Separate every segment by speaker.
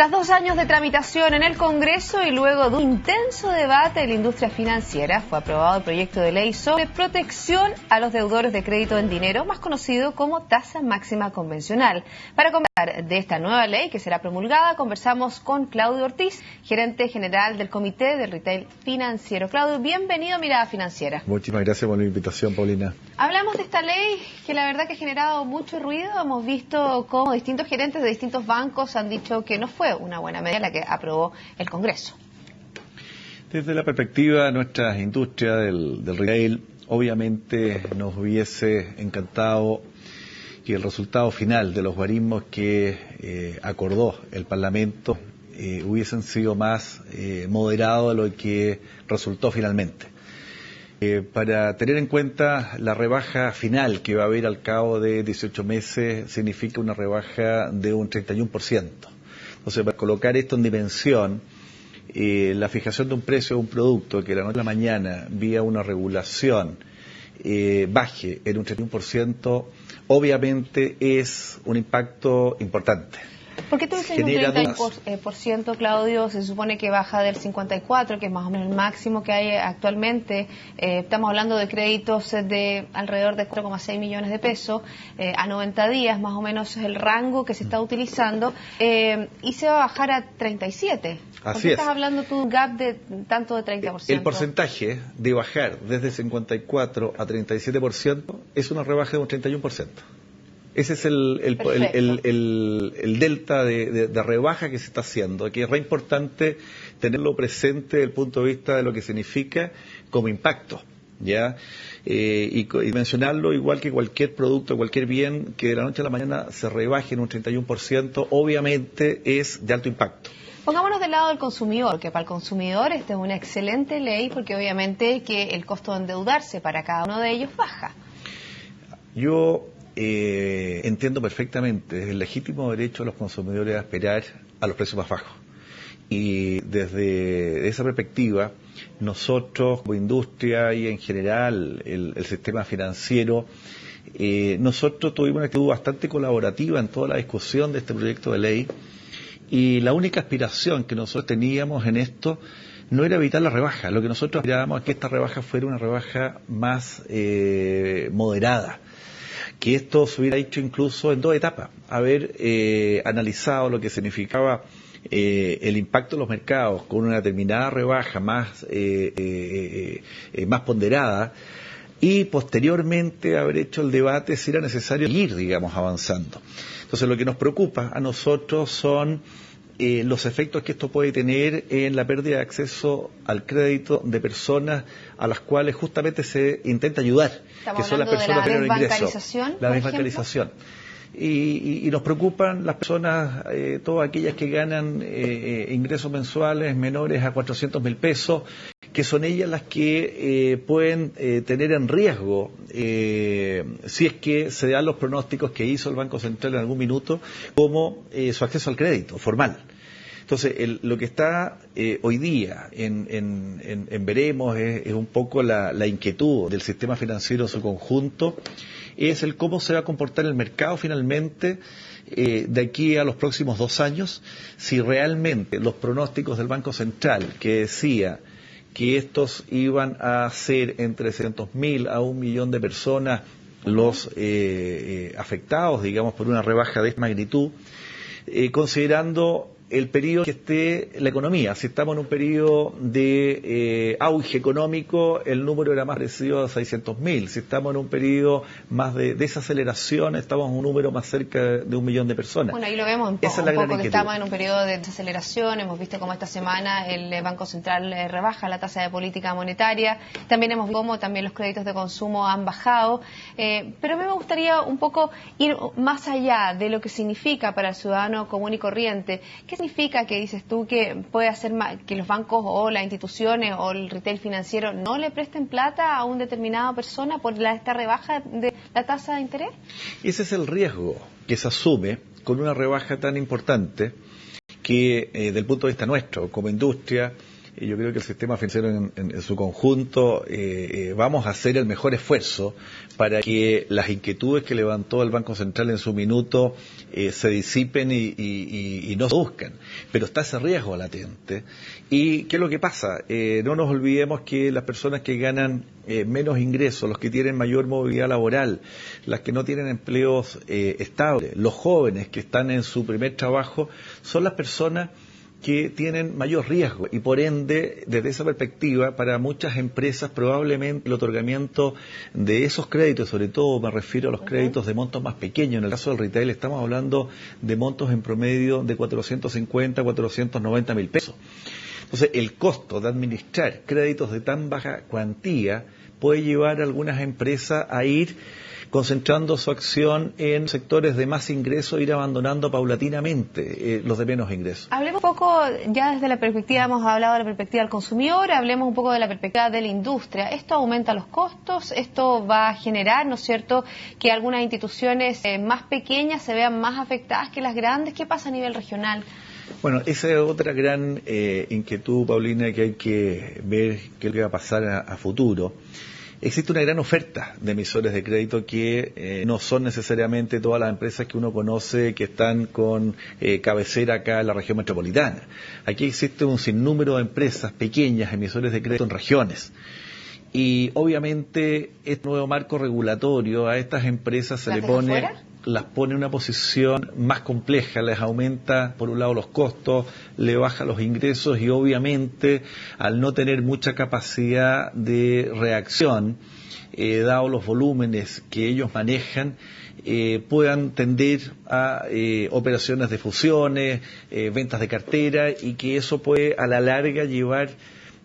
Speaker 1: Tras 2 años de tramitación en el Congreso y luego de un intenso debate en la industria financiera, fue aprobado el proyecto de ley sobre protección a los deudores de crédito en dinero, más conocido como tasa máxima convencional. Para conversar de esta nueva ley que será promulgada, conversamos con Claudio Ortiz, gerente general del Comité del Retail Financiero. Claudio, bienvenido a Mirada Financiera.
Speaker 2: Muchísimas gracias por la invitación, Paulina.
Speaker 1: Hablamos de esta ley que la verdad que ha generado mucho ruido. Hemos visto cómo distintos gerentes de distintos bancos han dicho que no fue una buena medida la que aprobó el Congreso.
Speaker 2: Desde la perspectiva de nuestra industria del retail, obviamente nos hubiese encantado que el resultado final de los guarismos que acordó el Parlamento hubiesen sido más moderados de lo que resultó finalmente. Para tener en cuenta la rebaja final que va a haber al cabo de 18 meses, significa una rebaja de un 31%. Entonces, para colocar esto en dimensión, la fijación de un precio de un producto que de la noche a la mañana, vía una regulación, baje en un 31%, obviamente es un impacto importante.
Speaker 1: ¿Por qué tú dices un 30%, Claudio? Se supone que baja del 54%, que es más o menos el máximo que hay actualmente. Estamos hablando de créditos de alrededor de 4,6 millones de pesos a 90 días, más o menos es el rango que se está utilizando, y se va a bajar a 37%. ¿Por qué estás hablando tú de un gap de tanto de 30%?
Speaker 2: El porcentaje de bajar desde 54 a 37% es una rebaja de un 31%. Ese es el delta de rebaja que se está haciendo, que es re importante tenerlo presente desde el punto de vista de lo que significa como impacto, ¿ya? Y mencionarlo igual que cualquier producto, cualquier bien que de la noche a la mañana se rebaje en un 31%, obviamente es de alto impacto.
Speaker 1: Pongámonos del lado del consumidor, que para el consumidor esta es una excelente ley, porque obviamente que el costo de endeudarse para cada uno de ellos baja.
Speaker 2: Yo entiendo perfectamente el legítimo derecho de los consumidores a esperar a los precios más bajos. Y desde esa perspectiva, nosotros como industria y en general el sistema financiero, nosotros tuvimos una actitud bastante colaborativa en toda la discusión de este proyecto de ley, y la única aspiración que nosotros teníamos en esto no era evitar la rebaja. Lo que nosotros aspirábamos es que esta rebaja fuera una rebaja más moderada, que esto se hubiera hecho incluso en 2 etapas, haber analizado lo que significaba el impacto de los mercados con una determinada rebaja más ponderada, y posteriormente haber hecho el debate si era necesario ir, digamos, avanzando. Entonces, lo que nos preocupa a nosotros son los efectos que esto puede tener en la pérdida de acceso al crédito de personas a las cuales justamente se intenta ayudar, que son las personas de menor ingreso. La desbancarización. Y nos preocupan las personas, todas aquellas que ganan ingresos mensuales menores a 400.000 pesos, que son ellas las que pueden tener en riesgo, si es que se dan los pronósticos que hizo el Banco Central en algún minuto, como su acceso al crédito formal. Entonces, lo que está hoy día en veremos es un poco la inquietud del sistema financiero en su conjunto, es el cómo se va a comportar el mercado finalmente de aquí a los próximos 2 años, si realmente los pronósticos del Banco Central, que decía que estos iban a ser entre 600.000 a 1 millón de personas los afectados, digamos, por una rebaja de esta magnitud, considerando el periodo que esté la economía. Si estamos en un periodo de auge económico, el número era más parecido a 600.000. Si estamos en un periodo más de desaceleración, estamos en un número más cerca de 1 millón de personas.
Speaker 1: Bueno, ahí lo vemos un poco que estamos en un periodo de desaceleración. Hemos visto cómo esta semana el Banco Central rebaja la tasa de política monetaria. También hemos visto cómo también los créditos de consumo han bajado. Pero a mí me gustaría un poco ir más allá de lo que significa para el ciudadano común y corriente. ¿Qué significa que dices tú que puede hacer que los bancos o las instituciones o el retail financiero no le presten plata a una determinada persona por esta rebaja de la tasa de interés?
Speaker 2: Ese es el riesgo que se asume con una rebaja tan importante que, desde el punto de vista nuestro, como industria, y yo creo que el sistema financiero en su conjunto vamos a hacer el mejor esfuerzo para que las inquietudes que levantó el Banco Central en su minuto se disipen y no se buscan. Pero está ese riesgo latente. ¿Y qué es lo que pasa? No nos olvidemos que las personas que ganan menos ingresos, los que tienen mayor movilidad laboral, las que no tienen empleos estables, los jóvenes que están en su primer trabajo, son las personas que tienen mayor riesgo y por ende, desde esa perspectiva, para muchas empresas probablemente el otorgamiento de esos créditos, sobre todo me refiero a los créditos de montos más pequeños, en el caso del retail estamos hablando de montos en promedio de 450, 490 mil pesos. Entonces, el costo de administrar créditos de tan baja cuantía puede llevar a algunas empresas a ir concentrando su acción en sectores de más ingresos e ir abandonando paulatinamente los de menos ingresos.
Speaker 1: Hablemos un poco, ya desde la perspectiva, hemos hablado de la perspectiva del consumidor, hablemos un poco de la perspectiva de la industria. ¿Esto aumenta los costos? ¿Esto va a generar, ¿no es cierto?, que algunas instituciones más pequeñas se vean más afectadas que las grandes? ¿Qué pasa a nivel regional?
Speaker 2: Bueno, esa es otra gran inquietud, Paulina, que hay que ver qué es lo que va a pasar a futuro. Existe una gran oferta de emisores de crédito que no son necesariamente todas las empresas que uno conoce que están con cabecera acá en la región metropolitana. Aquí existe un sinnúmero de empresas pequeñas, emisores de crédito en regiones. Y obviamente este nuevo marco regulatorio a estas empresas se le pone, las pone en una posición más compleja, les aumenta por un lado los costos, le baja los ingresos y obviamente al no tener mucha capacidad de reacción, dado los volúmenes que ellos manejan, puedan tender a operaciones de fusiones, ventas de cartera y que eso puede a la larga llevar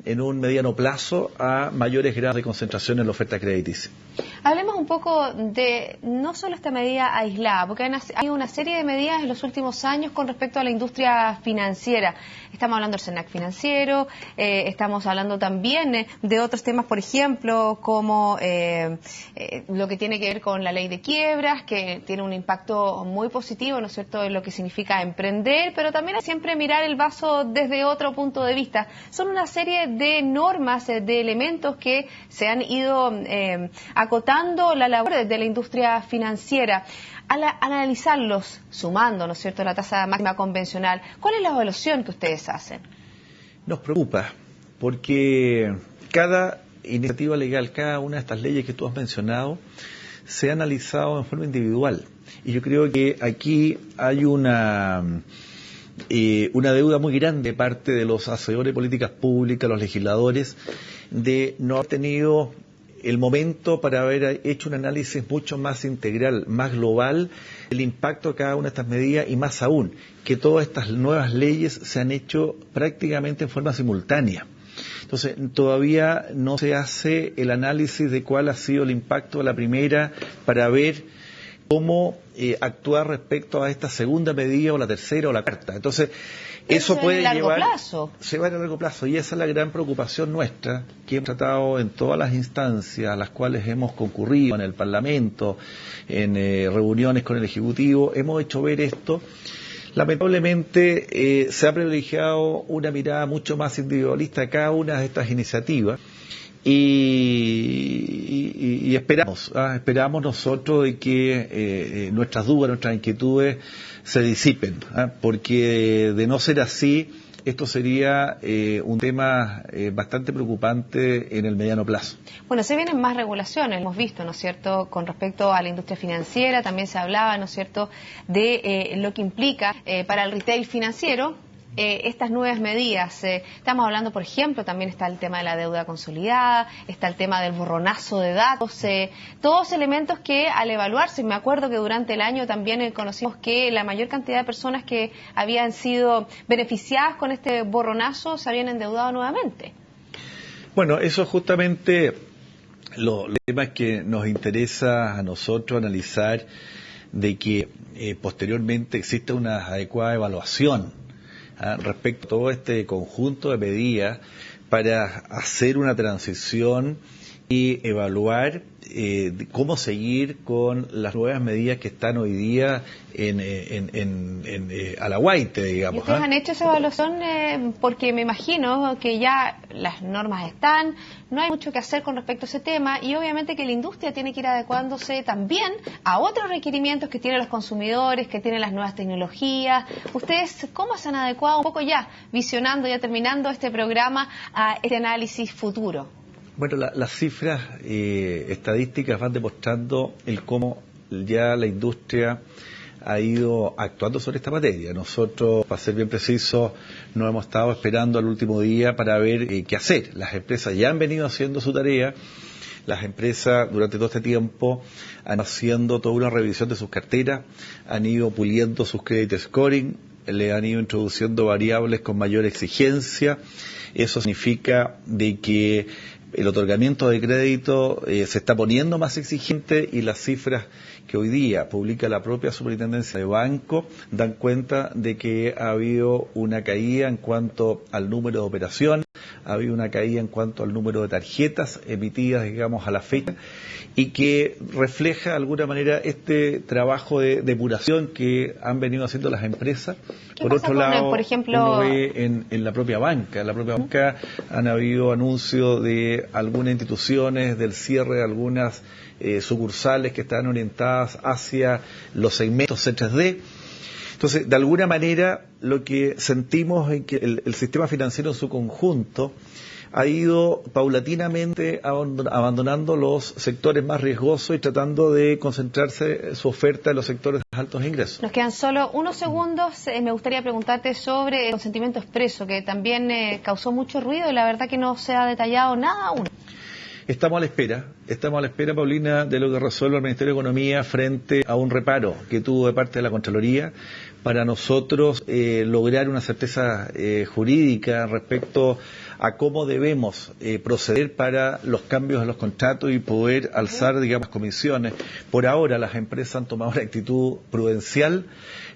Speaker 2: en un mediano plazo a mayores grados de concentración en la oferta crediticia.
Speaker 1: Hablemos un poco de no solo esta medida aislada, porque hay una serie de medidas en los últimos años con respecto a la industria financiera. Estamos hablando del SENAC financiero, estamos hablando también de otros temas, por ejemplo, como lo que tiene que ver con la ley de quiebras, que tiene un impacto muy positivo, ¿no es cierto?, en lo que significa emprender, pero también hay siempre mirar el vaso desde otro punto de vista. Son una serie de normas, de elementos que se han ido acotando la labor de la industria financiera. Al analizarlos, sumando, ¿no es cierto?, la tasa máxima convencional, ¿cuál es la evaluación que ustedes hacen?
Speaker 2: Nos preocupa, porque cada iniciativa legal, cada una de estas leyes que tú has mencionado, se ha analizado en forma individual. Y yo creo que aquí hay una deuda muy grande de parte de los hacedores de políticas públicas, los legisladores, de no haber tenido el momento para haber hecho un análisis mucho más integral, más global, del impacto de cada una de estas medidas y más aún, que todas estas nuevas leyes se han hecho prácticamente en forma simultánea. Entonces, todavía no se hace el análisis de cuál ha sido el impacto de la primera para ver cómo actuar respecto a esta segunda medida o la tercera o la cuarta. Entonces, eso puede llevar... Se va a largo plazo y esa es la gran preocupación nuestra, que hemos tratado en todas las instancias a las cuales hemos concurrido, en el Parlamento, en reuniones con el Ejecutivo, hemos hecho ver esto. Lamentablemente se ha privilegiado una mirada mucho más individualista a cada una de estas iniciativas. Y esperamos nosotros de que nuestras dudas, nuestras inquietudes se disipen, porque de no ser así, esto sería un tema bastante preocupante en el mediano plazo.
Speaker 1: Bueno, se vienen más regulaciones, hemos visto, ¿no es cierto?, con respecto a la industria financiera, también se hablaba, ¿no es cierto?, de lo que implica para el retail financiero. Estas nuevas medidas, estamos hablando, por ejemplo, también está el tema de la deuda consolidada, está el tema del borronazo de datos, todos elementos que al evaluarse, me acuerdo que durante el año también conocimos que la mayor cantidad de personas que habían sido beneficiadas con este borronazo se habían endeudado nuevamente.
Speaker 2: Bueno, eso justamente los temas que nos interesa a nosotros analizar, de que posteriormente exista una adecuada evaluación respecto a todo este conjunto de medidas para hacer una transición y evaluar cómo seguir con las nuevas medidas que están hoy día a la guaite, digamos.
Speaker 1: ¿Y ustedes han hecho esa evaluación? Porque me imagino que ya las normas están, no hay mucho que hacer con respecto a ese tema y obviamente que la industria tiene que ir adecuándose también a otros requerimientos que tienen los consumidores, que tienen las nuevas tecnologías. ¿Ustedes cómo se han adecuado un poco ya, visionando, ya terminando este programa, a este análisis futuro?
Speaker 2: Bueno, las cifras estadísticas van demostrando cómo ya la industria ha ido actuando sobre esta materia. Nosotros, para ser bien precisos, no hemos estado esperando al último día para ver qué hacer. Las empresas ya han venido haciendo su tarea. Las empresas durante todo este tiempo han ido haciendo toda una revisión de sus carteras, han ido puliendo sus credit scoring, le han ido introduciendo variables con mayor exigencia. Eso significa de que el otorgamiento de crédito se está poniendo más exigente y las cifras que hoy día publica la propia Superintendencia de Banco dan cuenta de que ha habido una caída en cuanto al número de operaciones, ha habido una caída en cuanto al número de tarjetas emitidas, digamos, a la fecha, y que refleja de alguna manera este trabajo de depuración que han venido haciendo las empresas. Por otro lado, por ejemplo, uno ve en la propia banca. En la propia banca han habido anuncios de algunas instituciones del cierre de algunas sucursales que están orientadas hacia los segmentos C3D. Entonces, de alguna manera, lo que sentimos es que el sistema financiero en su conjunto ha ido paulatinamente abandonando los sectores más riesgosos y tratando de concentrarse su oferta en los sectores de altos ingresos.
Speaker 1: Nos quedan solo unos segundos. Me gustaría preguntarte sobre el consentimiento expreso, que también causó mucho ruido y la verdad que no se ha detallado nada aún.
Speaker 2: Estamos a la espera, Paulina, de lo que resuelva el Ministerio de Economía frente a un reparo que tuvo de parte de la Contraloría para nosotros lograr una certeza jurídica respecto a cómo debemos proceder para los cambios en los contratos y poder alzar, digamos, comisiones. Por ahora las empresas han tomado una actitud prudencial,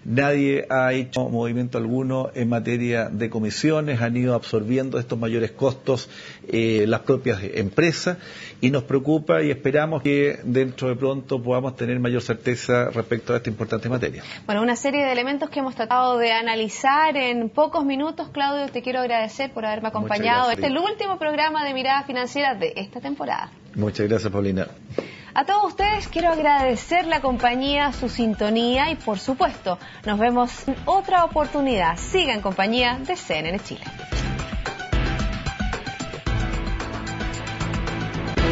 Speaker 2: nadie ha hecho movimiento alguno en materia de comisiones, han ido absorbiendo estos mayores costos las propias empresas y nos preocupa y esperamos que dentro de pronto podamos tener mayor certeza respecto a esta importante materia.
Speaker 1: Bueno, una serie de elementos que hemos tratado de analizar en pocos minutos. Claudio, te quiero agradecer por haberme acompañado. Este es el último programa de Mirada Financiera de esta temporada.
Speaker 2: Muchas gracias, Paulina.
Speaker 1: A todos ustedes quiero agradecer la compañía, su sintonía y, por supuesto, nos vemos en otra oportunidad. Siga en compañía de CNN Chile.